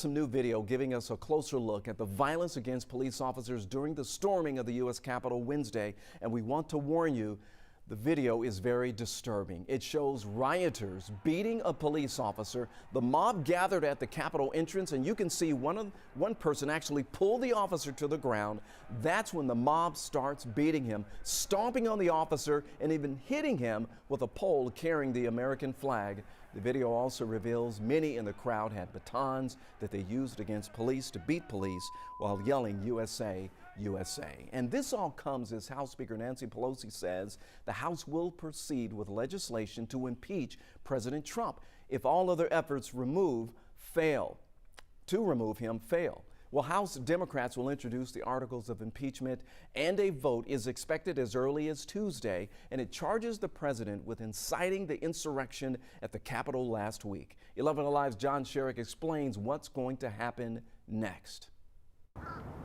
Some new video giving us a closer look at the violence against police officers during the storming of the U.S. Capitol Wednesday. And we want to warn you, the video is very disturbing. It shows rioters beating a police officer. The mob gathered at the Capitol entrance, and you can see one person actually pull the officer to the ground. That's when the mob starts beating him, stomping on the officer, and even hitting him with a pole carrying the American flag. The video also reveals many in the crowd had batons that they used against police to beat police while yelling USA, USA. And this all comes as House Speaker Nancy Pelosi says the House will proceed with legislation to impeach President Trump if all other efforts to remove him fail. Well, House Democrats will introduce the articles of impeachment, and a vote is expected as early as Tuesday, and it charges the president with inciting the insurrection at the Capitol last week. 11 Alive's John Sherrick explains what's going to happen next.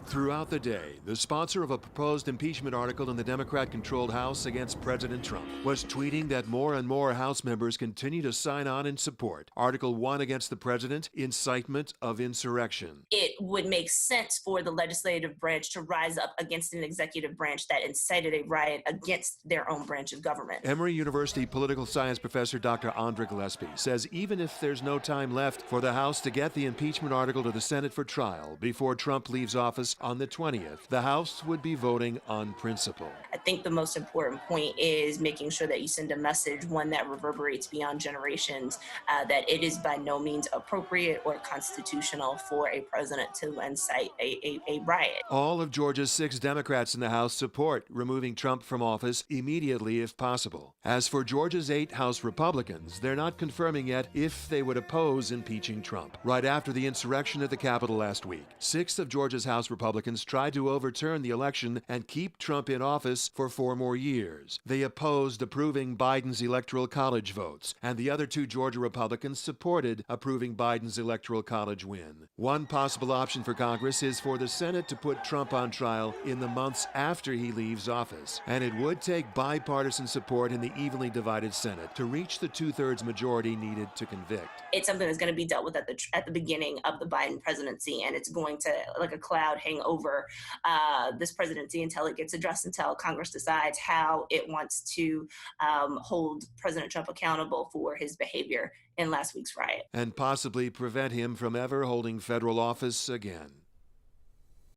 Throughout the day, the sponsor of a proposed impeachment article in the Democrat-controlled House against President Trump was tweeting that more and more House members continue to sign on in support. Article 1 against the president, incitement of insurrection. It would make sense for the legislative branch to rise up against an executive branch that incited a riot against their own branch of government. Emory University political science professor Dr. Andra Gillespie says even if there's no time left for the House to get the impeachment article to the Senate for trial before Trump leaves office on the 20th, the House would be voting on principle. I think the most important point is making sure that you send a message, one that reverberates beyond generations, that it is by no means appropriate or constitutional for a president to incite a riot. All of Georgia's 6 Democrats in the House support removing Trump from office immediately if possible. As for Georgia's 8 House Republicans, they're not confirming yet if they would oppose impeaching Trump. Right after the insurrection at the Capitol last week, 6 of Georgia's House Republicans tried to overturn the election and keep Trump in office for 4 more years. They opposed approving Biden's Electoral College votes, and the other 2 Georgia Republicans supported approving Biden's Electoral College win. One possible option for Congress is for the Senate to put Trump on trial in the months after he leaves office, and it would take bipartisan support in the evenly divided Senate to reach the 2/3 majority needed to convict. It's something that's going to be dealt with at the beginning of the Biden presidency, and it's going to, like a cloud, hang over this presidency until it gets addressed, until Congress decides how it wants to hold President Trump accountable for his behavior in last week's riot. And possibly prevent him from ever holding federal office again.